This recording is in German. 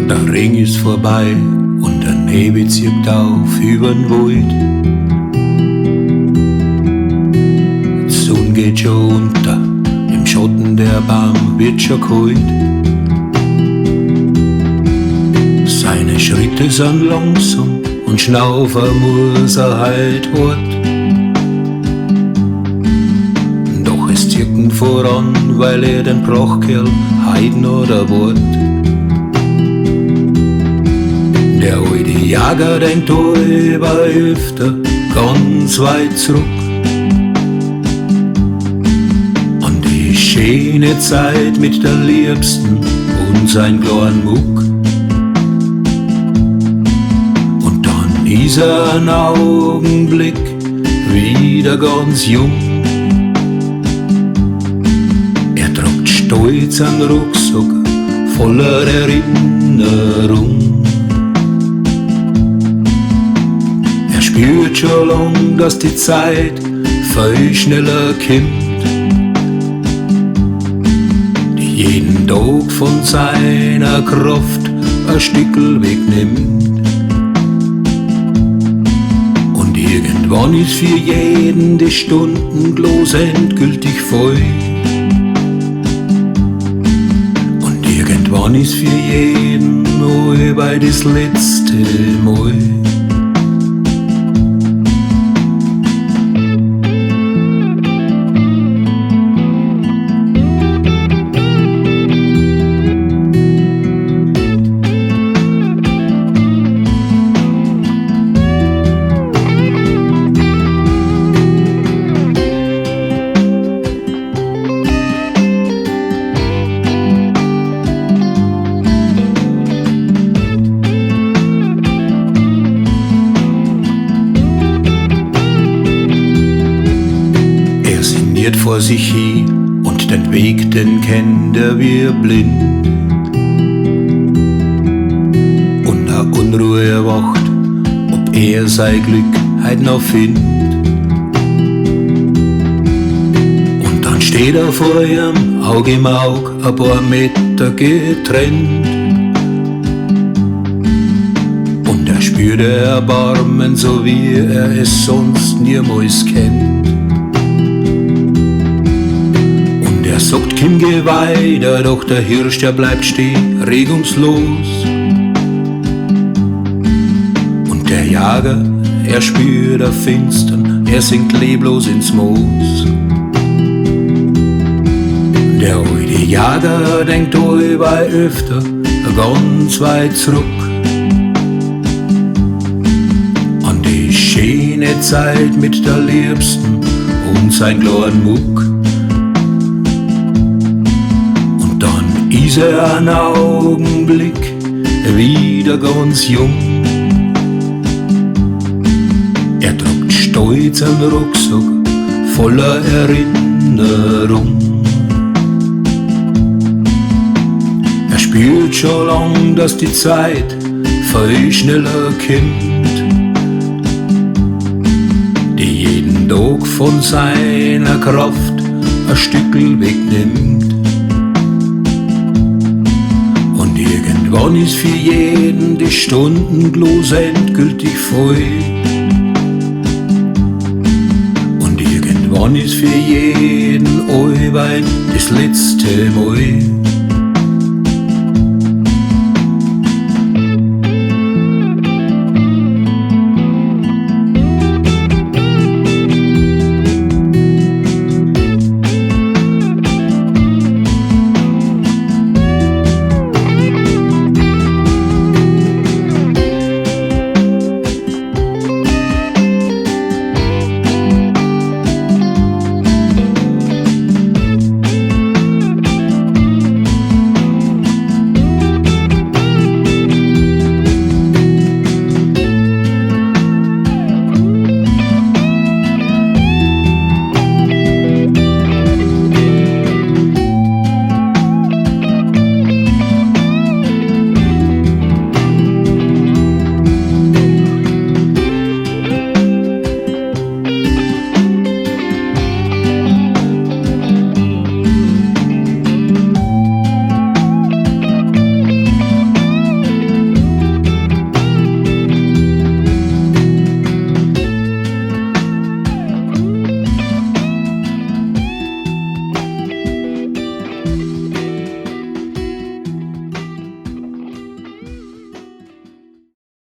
Der Regen ist vorbei und der Nebel zieht auf übern Wald. Die Sonne geht schon unter, im Schatten der Baum wird schon kalt. Seine Schritte sind langsam und schnaufen muss halt hart. Doch es zieht ihn voran, weil den Brachkerl heut noch erwart. Der alte Jäger denkt über öfter ganz weit zurück an die schöne Zeit mit der Liebsten und sein kleinen Muck. Und dann ist ein Augenblick wieder ganz jung. Er tragt stolz einen Rucksack voller Erinnerung. Er spürt schon lang, dass die Zeit viel schneller kommt, die jeden Tag von seiner Kraft ein Stückel wegnimmt. Und irgendwann ist für jeden die Stundenglos endgültig voll. Und irgendwann ist für jeden neu bei das letzte Mal. Vor sich hin und den Weg, den kennt er wie blind. Und eine Unruhe erwacht, ob er sein Glück heut noch findet. Und dann steht er vor ihm, Aug im Aug, ein paar Meter getrennt. Und er spürt Erbarmen, so wie er es sonst niemals kennt. Er sagt, Kim, geh weiter, doch der Hirsch, der bleibt stehen, regungslos. Und der Jäger, er spürt der Finstern, er sinkt leblos ins Moos. Der alte Jäger denkt über öfter ganz weit zurück an die schöne Zeit mit der Liebsten und sein kleinen Muck. Ist er einen Augenblick wieder ganz jung. Er tragt stolz einen Rucksack voller Erinnerung. Er spürt schon lang, dass die Zeit viel schneller kommt, die jeden Tag von seiner Kraft ein Stückel wegnimmt. Irgendwann ist für jeden die Stundenglos endgültig voll. Und irgendwann ist für jeden allweil das letzte Mal.